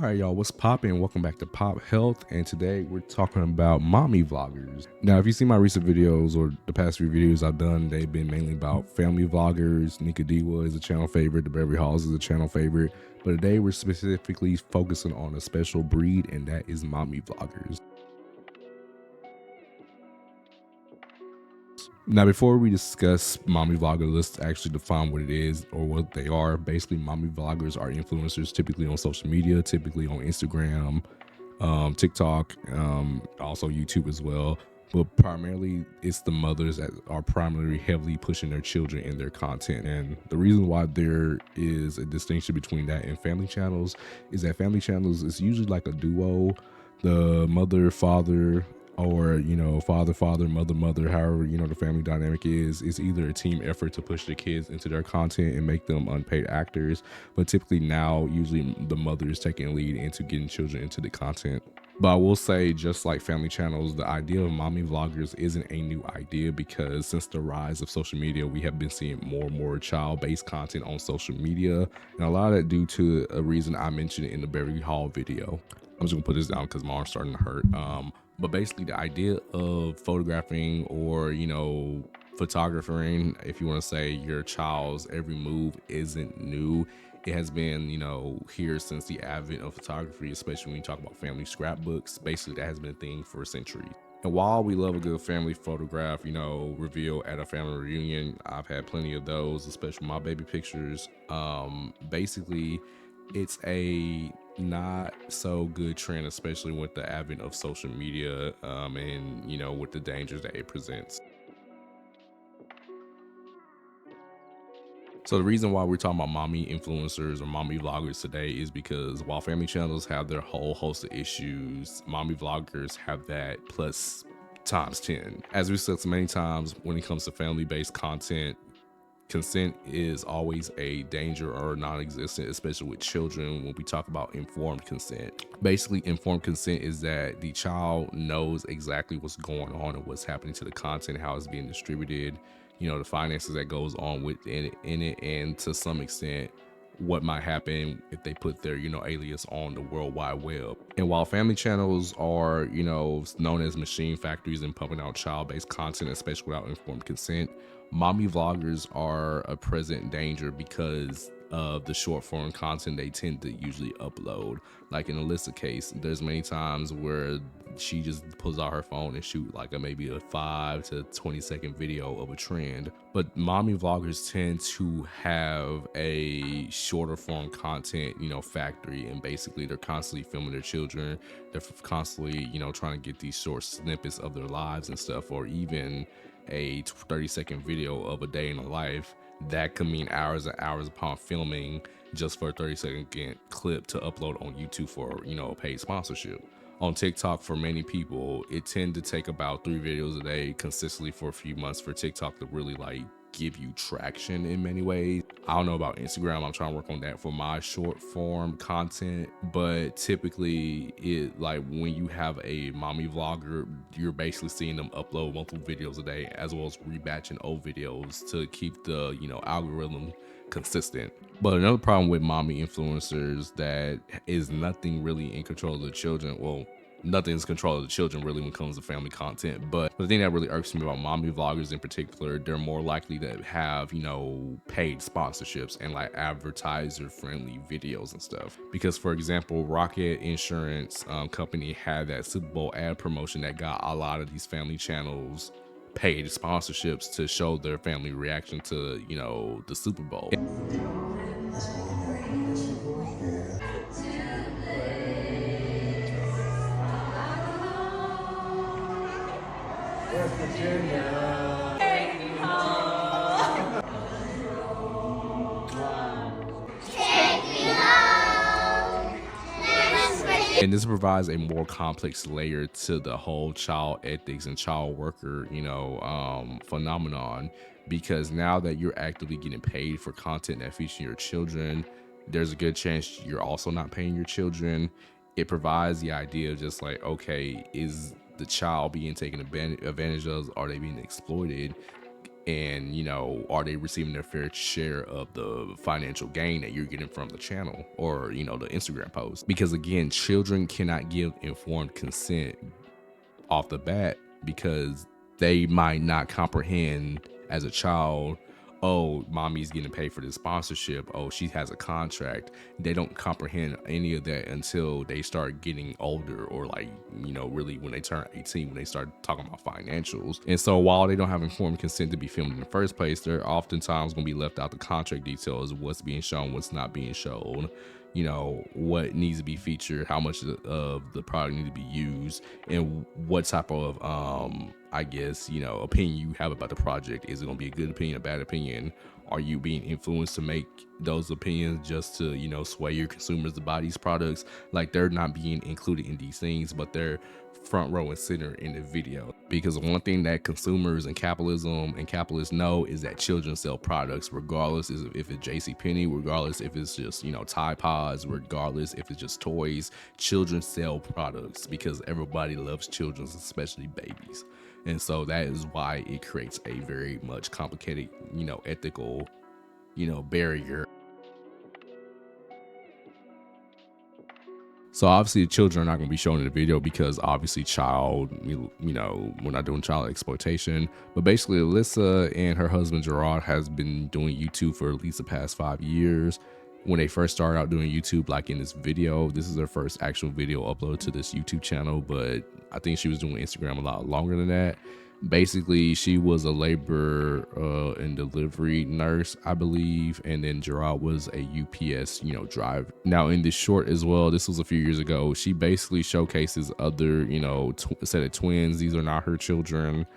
All right, y'all, what's poppin'? Welcome back to Pop Health, and today we're talking about mommy vloggers. Now, if you see my recent videos or the past few videos I've done, they've been mainly about family vloggers. Nika Diwa is a channel favorite, the Beverly Halls is a channel favorite, but today we're specifically focusing on a special breed, and that is mommy vloggers. Now, before we discuss mommy vlogger, let's actually define what it is or what they are. Basically, mommy vloggers are influencers typically on social media, typically on Instagram, TikTok, also YouTube as well. But primarily, it's the mothers that are primarily heavily pushing their children in their content. And the reason why there is a distinction between that and family channels is that family channels is usually like a duo, the mother, father, or father, mother, however the family dynamic is. It's either a team effort to push the kids into their content and make them unpaid actors, but typically now usually the mother is taking lead into getting children into the content. But I will say, just like family channels, the idea of mommy vloggers isn't a new idea, because since the rise of social media, we have been seeing more and more child-based content on social media, and a lot of that due to a reason I mentioned in the Beverly Hall video. I'm just gonna put this down because my arm's starting to hurt. But basically, the idea of photographing or photographing, if you want to say, your child's every move isn't new. It has been here since the advent of photography, especially when you talk about family scrapbooks. Basically, that has been a thing for centuries. And while we love a good family photograph, reveal at a family reunion, I've had plenty of those, especially my baby pictures. Basically, it's a not so good trend, especially with the advent of social media, and with the dangers that it presents. So the reason why we're talking about mommy influencers or mommy vloggers today is because while family channels have their whole host of issues, mommy vloggers have that plus times 10. As we said so many times, when it comes to family-based content, consent is always a danger or non-existent, especially with children. When we talk about informed consent, basically informed consent is that the child knows exactly what's going on and what's happening to the content, how it's being distributed, the finances that goes on within it, and to some extent what might happen if they put their alias on the world wide web. And while family channels are known as machine factories and pumping out child-based content, especially without informed consent, mommy vloggers are a present danger because of the short form content they tend to usually upload. Like in Alyssa case, there's many times where she just pulls out her phone and shoot like maybe a 5 to 20-second video of a trend. But mommy vloggers tend to have a shorter form content factory, and basically they're constantly filming their children. They're constantly trying to get these short snippets of their lives and stuff, or even a 30-second video of a day in the life. That could mean hours and hours upon filming just for a 30-second clip to upload on YouTube for paid sponsorship. On TikTok, for many people, it tend to take about 3 videos a day consistently for a few months for TikTok to really give you traction in many ways. I don't know about Instagram. I'm trying to work on that for my short form content, but typically when you have a mommy vlogger, you're basically seeing them upload multiple videos a day, as well as rebatching old videos to keep the algorithm consistent. But another problem with mommy influencers that is nothing really in control of the children. Well, nothing's control of the children really when it comes to family content. But the thing that really irks me about mommy vloggers in particular, they're more likely to have paid sponsorships and advertiser friendly videos and stuff. Because for example, Rocket Insurance company had that Super Bowl ad promotion that got a lot of these family channels paid sponsorships to show their family reaction to the Super Bowl. And this provides a more complex layer to the whole child ethics and child worker, phenomenon, because now that you're actively getting paid for content that features your children, there's a good chance you're also not paying your children. It provides the idea of just okay, is the child being taken advantage of? Are they being exploited? And, you know, are they receiving their fair share of the financial gain that you're getting from the channel or, you know, the Instagram post? Because again, children cannot give informed consent off the bat because they might not comprehend as a child, oh, mommy's getting paid for this sponsorship, oh, she has a contract. They don't comprehend any of that until they start getting older, or like, you know, really when they turn 18, when they start talking about financials. And so while they don't have informed consent to be filmed in the first place, they're oftentimes going to be left out the contract details of what's being shown, what's not being shown, you know, what needs to be featured, how much of the product need to be used, and what type of I guess, you know, opinion you have about the project. Is it going to be a good opinion, a bad opinion? Are you being influenced to make those opinions just to, you know, sway your consumers to buy these products? Like, they're not being included in these things, but they're front row and center in the video. Because one thing that consumers and capitalism and capitalists know is that children sell products, regardless if it's JCPenney, regardless if it's just, you know, Tide Pods, regardless if it's just toys. Children sell products because everybody loves children, especially babies. And so that is why it creates a very much complicated, you know, ethical, you know, barrier. So obviously the children are not going to be shown in the video because obviously you know, we're not doing child exploitation. But basically Alyssa and her husband Gerard has been doing YouTube for at least the past 5 years. When they first started out doing YouTube, like in this video, this is their first actual video uploaded to this YouTube channel, but I think she was doing Instagram a lot longer than that. Basically, she was a labor and delivery nurse, I believe, and then Gerard was a UPS, you know, driver. Now in this short as well, this was a few years ago, she basically showcases other, you know, set of twins. These are not her children.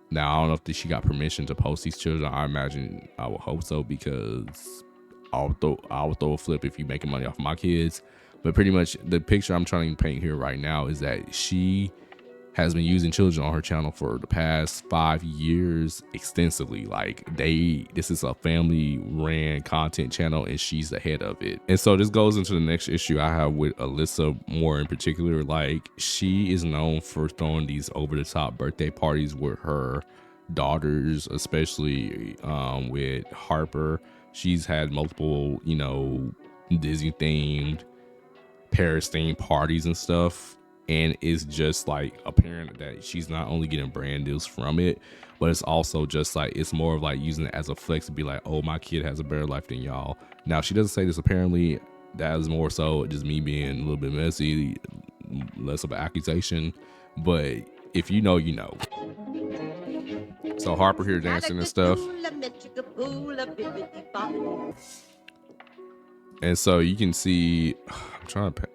Now I don't know if she got permission to post these children. I imagine, I would hope so, because I would throw a flip if you making money off my kids. But pretty much the picture I'm trying to paint here right now is that she has been using children on her channel for the past 5 years extensively. Like, this is a family ran content channel and she's the head of it. And so this goes into the next issue I have with Alyssa more in particular. Like, she is known for throwing these over the top birthday parties with her daughters, especially with Harper. She's had multiple, you know, Disney themed, Paris themed parties and stuff. And it's just like apparent that she's not only getting brand deals from it, but it's also just like, it's more of like using it as a flex to be like, oh, my kid has a better life than y'all. Now she doesn't say this, apparently that is more so just me being a little bit messy, less of an accusation, but if you know, you know. So Harper here dancing and stuff. And so you can see, I'm trying to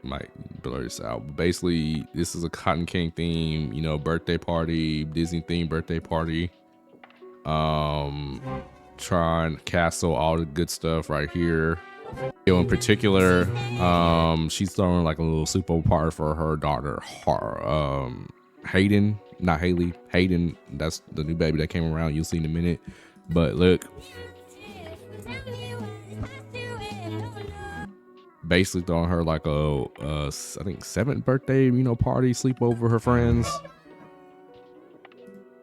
blur this out, but basically this is a Cotton King theme, you know, birthday party, Disney themed birthday party. Tron Castle, all the good stuff right here. In particular, she's throwing like a little super party for her daughter, Hayden, not Haley, Hayden. That's the new baby that came around. You'll see in a minute. But look, basically throwing her like a I think 7th birthday, you know, party, sleepover with her friends,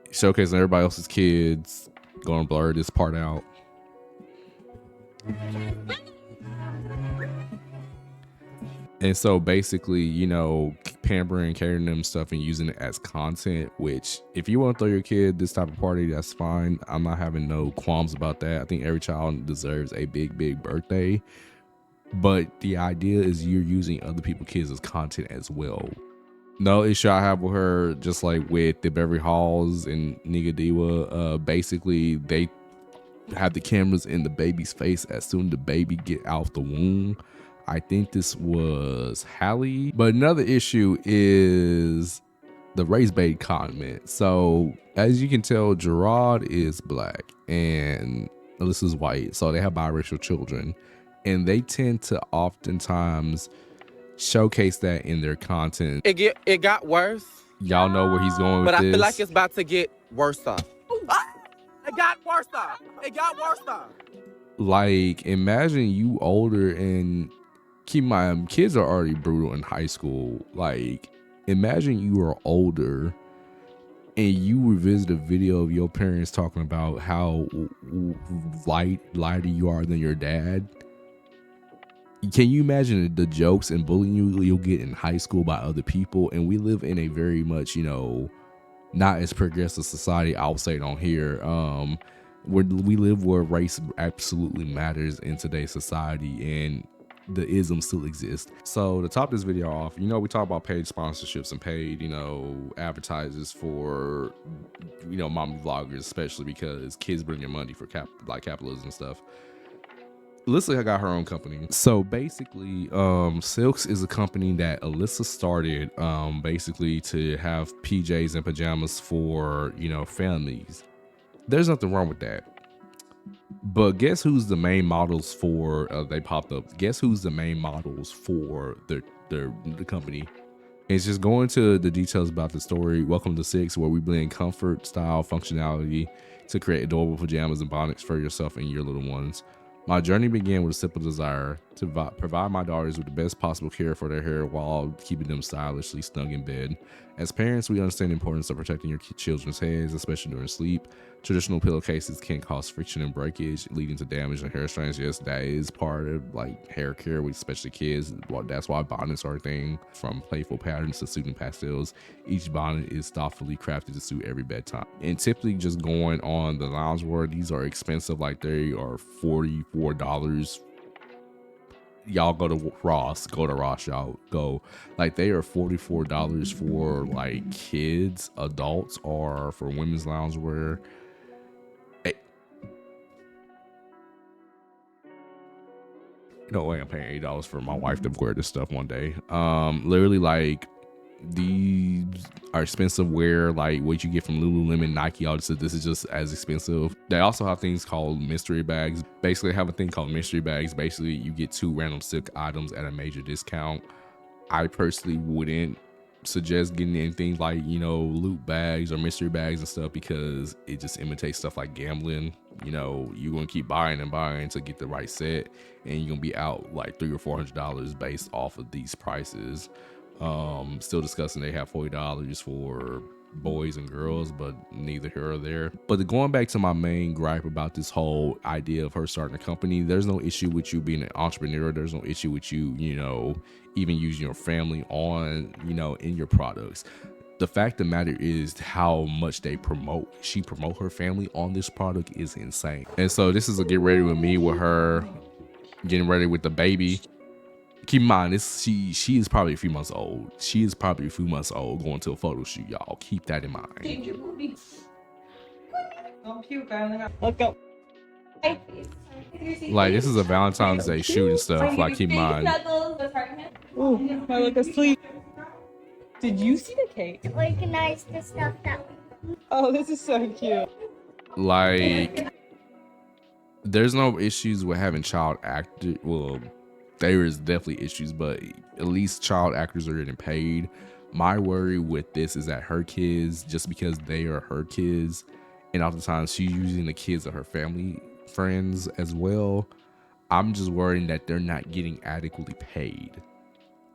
showcasing everybody else's kids. Gonna blur this part out. And so basically, you know, pampering, carrying them stuff and using it as content, which if you want to throw your kid this type of party, that's fine. I'm not having no qualms about that. I think every child deserves a big birthday. But the idea is you're using other people's kids as content as well. No issue I have with her, just like with the Beverly Halls and Nigadiwa, basically they have the cameras in the baby's face as soon as the baby get out the womb. I think this was Hallie. But another issue is the race bait comment. So as you can tell, Gerard is black and Alyssa's white, so they have biracial children, and they tend to oftentimes showcase that in their content. It got worse. Y'all know where he's going with this. But I feel like it's about to get worse. It got worse. It got worse. Like, imagine you older and keep in mind, kids are already brutal in high school. Like, imagine you are older and you revisit a video of your parents talking about how lighter you are than your dad. Can you imagine the jokes and bullying you'll get in high school by other people? And we live in a very much, not as progressive society, I'll say it on here, where we live where race absolutely matters in today's society, and the ism still exists. So to top this video off, we talk about paid sponsorships and paid, advertisers for, mommy vloggers, especially because kids bring in money for capitalism and stuff. Alyssa got her own company. So basically, Silks is a company that Alyssa started basically to have PJs and pajamas for, families. There's nothing wrong with that. But guess who's the main models for, they popped up. Guess who's the main models for the company? It's just going to the details about the story. Welcome to Six, where we blend comfort, style, functionality to create adorable pajamas and bonnets for yourself and your little ones. My journey began with a simple desire to provide my daughters with the best possible care for their hair while keeping them stylishly snug in bed. As parents, we understand the importance of protecting your children's heads, especially during sleep. Traditional pillowcases can cause friction and breakage, leading to damage and hair strands. Yes, that is part of hair care with especially kids. Well, that's why bonnets are a thing. From playful patterns to soothing pastels, each bonnet is thoughtfully crafted to suit every bedtime. And typically, just going on the loungewear, these are expensive. They are $44. Y'all go to Ross, y'all go. They are $44 for kids, adults, or for women's loungewear. I'm paying $8 for my wife to wear this stuff one day. Literally, these are expensive wear, what you get from Lululemon, Nike, all this. This is just as expensive. They also have things called mystery bags. Basically, they have a thing called mystery bags. Basically, you get 2 random silk items at a major discount. I personally wouldn't suggest getting anything loot bags or mystery bags and stuff, because it just imitates stuff like gambling. You're gonna keep buying and buying to get the right set, and you're gonna be out $300 or $400 based off of these prices. Still discussing they have $40 for boys and girls, but neither here or there. But going back to my main gripe about this whole idea of her starting a company, there's no issue with you being an entrepreneur. There's no issue with you, even using your family on, in your products. The fact of the matter is how much she promote her family on this product is insane. And so this is a get ready with me with her getting ready with the baby. Keep in mind, she is probably a few months old. She is probably a few months old going to a photo shoot, y'all. Keep that in mind. Let's go. This is a Valentine's Day shoot and stuff. Keep in mind. Ooh, I look asleep. Did you see the cake? Organize the stuff that we... Oh, this is so cute. There's no issues with having child actors. Well, there is definitely issues, but at least child actors are getting paid. My worry with this is that her kids, just because they are her kids, and oftentimes she's using the kids of her family friends as well, I'm just worrying that they're not getting adequately paid,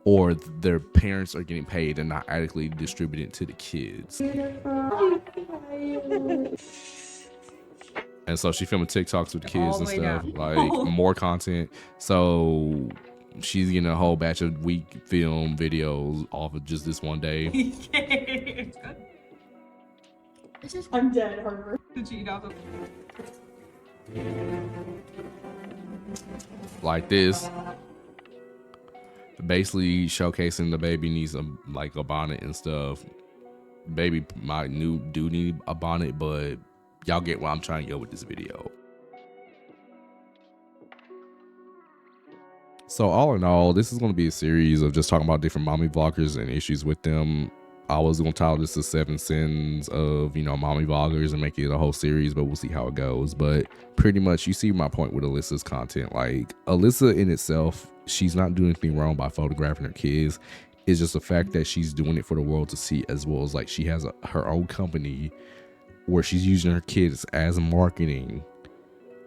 or their parents are getting paid and not adequately distributed to the kids. And so she filming TikToks with the kids and stuff, more content. So she's getting a whole batch of week film videos off of just this one day. I'm dead, Harper. Like this. Basically showcasing the baby needs a bonnet and stuff. Baby might do need a bonnet, but y'all get where I'm trying to go with this video. So all in all, this is going to be a series of just talking about different mommy vloggers and issues with them. I was going to title this the 7 sins of, mommy vloggers and make it a whole series, but we'll see how it goes. But pretty much you see my point with Alyssa's content. Alyssa in itself, she's not doing anything wrong by photographing her kids. It's just the fact that she's doing it for the world to see, as well as she has her own company where she's using her kids as marketing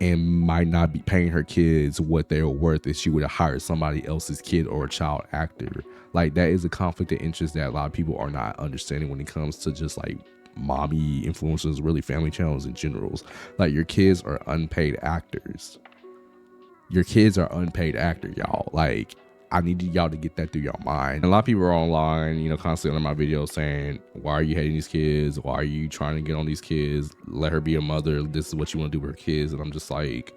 and might not be paying her kids what they're worth if she would have hired somebody else's kid or a child actor. That is a conflict of interest that a lot of people are not understanding when it comes to just mommy influencers, really family channels in general. Like, your kids are unpaid actors. Your kids are unpaid actors, y'all. Like, I need y'all to get that through your mind. And a lot of people are online, you know, constantly on my videos saying, why are you hating these kids? Why are you trying to get on these kids? Let her be a mother. This is what you want to do with her kids. And I'm just like,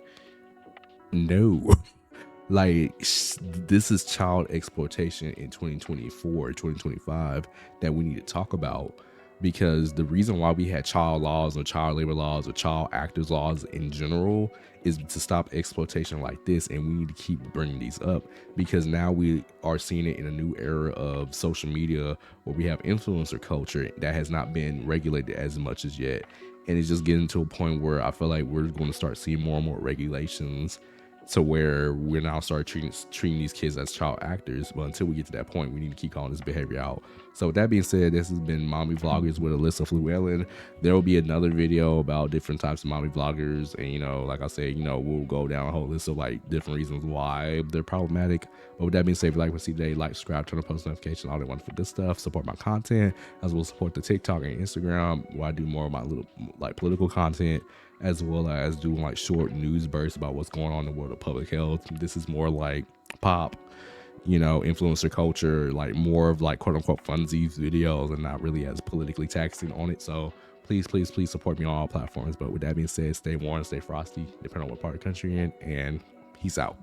no. Like, this is child exploitation in 2024, 2025 that we need to talk about, because the reason why we had child laws or child labor laws or child actors laws in general is to stop exploitation like this. And we need to keep bringing these up, because now we are seeing it in a new era of social media where we have influencer culture that has not been regulated as much as yet. And it's just getting to a point where I feel like we're going to start seeing more and more regulations, to where we're now start treating these kids as child actors. But until we get to that point, we need to keep calling this behavior out. So with that being said, this has been Mommy Vloggers with Alyssa Fluellen. There will be another video about different types of mommy vloggers, and, you know, like I said, you know, we'll go down a whole list of like different reasons why they're problematic. But with that being said, if you like what you see today, like, subscribe, turn on post notifications, all that wonderful good stuff. Support my content, as well as support the TikTok and Instagram, where I do more of my little like political content, as well as doing like short news bursts about what's going on in the world of public health. This is more like pop, you know, influencer culture, like more of like quote unquote funsies videos, and not really as politically taxing on it. So please support me on all platforms. But with that being said, stay warm, stay frosty, depending on what part of the country you're in, and peace out.